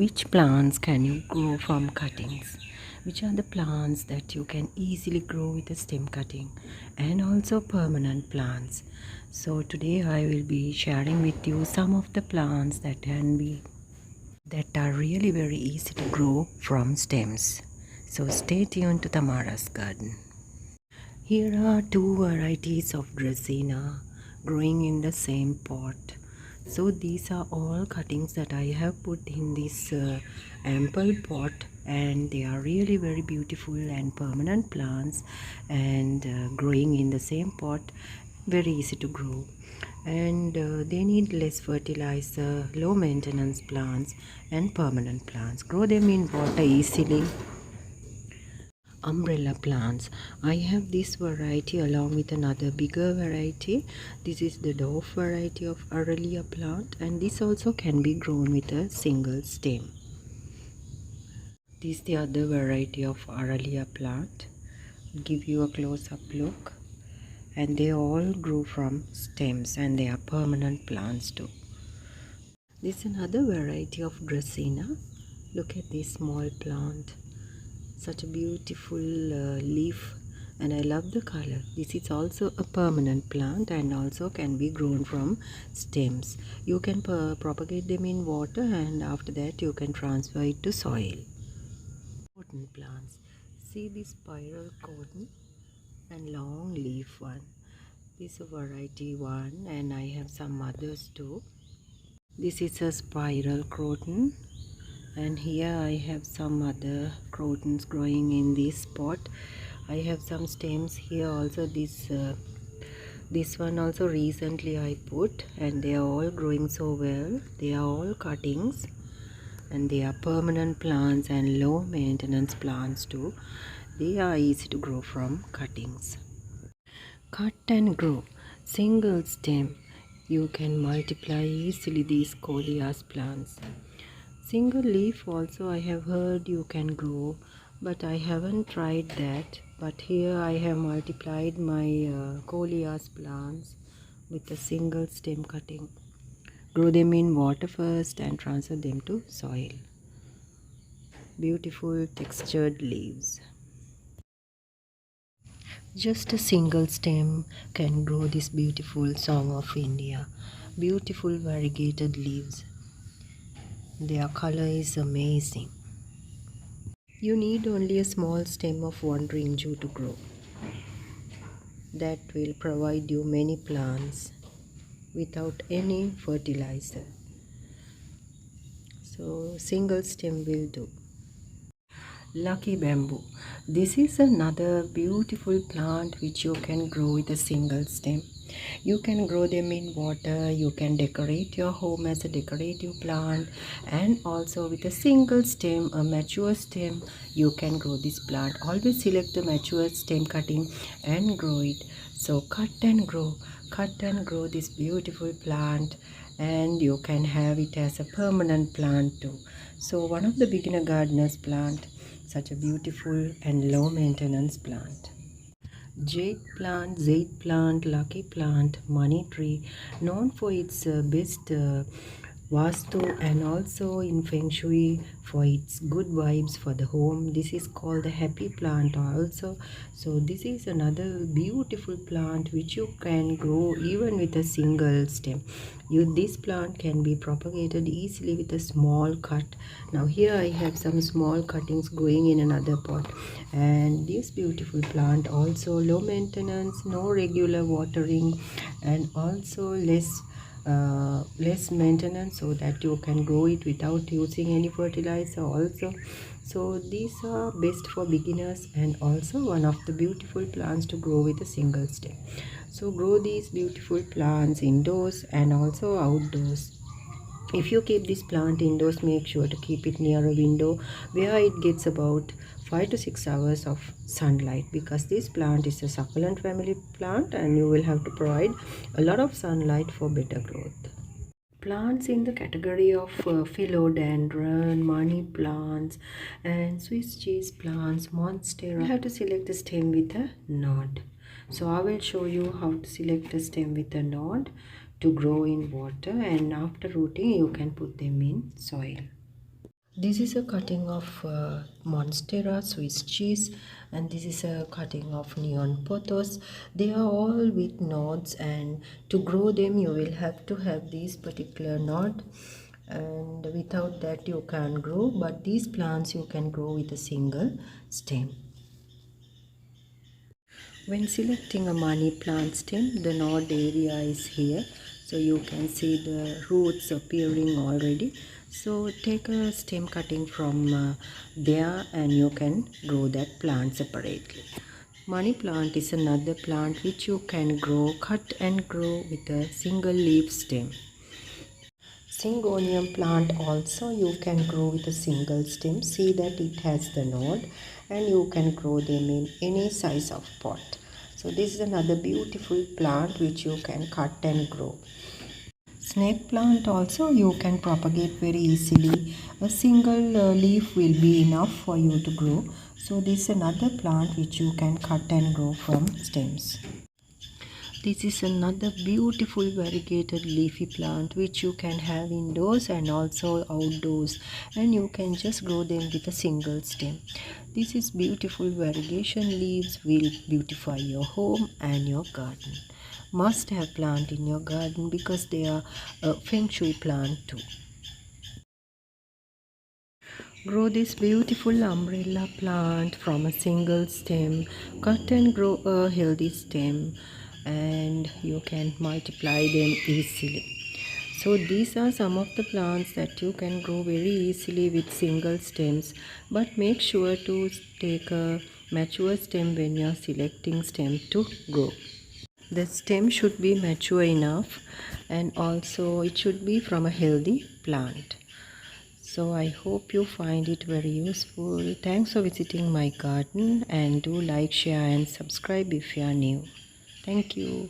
Which plants can you grow from cuttings? Which are the plants that you can easily grow with a stem cutting, and also permanent plants? So today I will be sharing with you some of the plants that are really very easy to grow from stems. So stay tuned to Thamara's garden. Here are two varieties of Dracaena growing in the same pot. So these are all cuttings that I have put in this ample pot, and they are really very beautiful and permanent plants, and growing in the same pot, very easy to grow, and they need less fertilizer, low maintenance plants and permanent plants. Grow them in water easily. Umbrella plants, I have this variety along with another bigger variety. This is the dwarf variety of Aralia plant, and this also can be grown with a single stem. This is the other variety of Aralia plant. I'll give you a close-up look, and they all grow from stems, and they are permanent plants too. This is another variety of Dracaena. Look at this small plant, such a beautiful leaf, and I love the color. This is also a permanent plant and also can be grown from stems. You can propagate them in water, and after that you can transfer it to soil. Cotton plants, see this spiral cotton and long leaf one. This is a variety one, and I have some others too. This is a spiral croton, and here I have some other crotons growing in this pot. I have some stems here also. This one also recently I put, and they are all growing so well. They are all cuttings, and they are permanent plants and low maintenance plants too. They are easy to grow from cuttings. Cut and grow single stem. You can multiply easily these coleus plants. Single leaf also I have heard you can grow, but I haven't tried that. But here I have multiplied my coleus plants with a single stem cutting. Grow them in water first and transfer them to soil. Beautiful textured leaves. Just a single stem can grow this beautiful Song of India. Beautiful variegated leaves. Their color is amazing. You need only a small stem of 1 rinju to grow. That will provide you many plants without any fertilizer. So single stem will do. Lucky bamboo. This is another beautiful plant which you can grow with a single stem. You can grow them in water, you can decorate your home as a decorative plant, and also with a single stem, a mature stem, you can grow this plant. Always select the mature stem cutting and grow it. So cut and grow this beautiful plant, and you can have it as a permanent plant too. So one of the beginner gardeners plant, such a beautiful and low maintenance plant. Jade plant, lucky plant, money tree, known for its best vastu and also in feng shui for its good vibes for the home. This is called the happy plant also. So this is another beautiful plant which you can grow even with a single stem. This plant can be propagated easily with a small cut. Now here I have some small cuttings growing in another pot, and this beautiful plant also low maintenance, no regular watering, and also less maintenance, so that you can grow it without using any fertilizer also. So these are best for beginners, and also one of the beautiful plants to grow with a single stem. So grow these beautiful plants indoors and also outdoors. If you keep this plant indoors, make sure to keep it near a window where it gets about 5 to 6 hours of sunlight, because this plant is a succulent family plant and you will have to provide a lot of sunlight for better growth. Plants in the category of philodendron, money plants, and Swiss cheese plants, monstera, you have to select the stem with a nod. So I will show you how to select a stem with a nod to grow in water, and after rooting you can put them in soil. This is a cutting of Monstera Swiss cheese, and this is a cutting of neon pothos. They are all with nodes, and to grow them you will have to have this particular node, and without that you can't grow, but these plants you can grow with a single stem. When selecting a money plant stem, the node area is here. So you can see the roots appearing already. So take a stem cutting from there and you can grow that plant separately. Money plant is another plant which you can grow, cut and grow with a single leaf stem. Syngonium plant also you can grow with a single stem. See that it has the node and you can grow them in any size of pot. So this is another beautiful plant which you can cut and grow. Snake plant also you can propagate very easily. A single leaf will be enough for you to grow. So this is another plant which you can cut and grow from stems. This is another beautiful variegated leafy plant which you can have indoors and also outdoors, and you can just grow them with a single stem. This is beautiful variegation leaves will beautify your home and your garden. Must have plant in your garden because they are a feng shui plant too. Grow this beautiful umbrella plant from a single stem. Cut and grow a healthy stem and you can multiply them easily. So these are some of the plants that you can grow very easily with single stems, but make sure to take a mature stem when you are selecting stem to grow. The stem should be mature enough and also it should be from a healthy plant. So I hope you find it very useful. Thanks for visiting my garden and do like, share and subscribe if you are new. Thank you.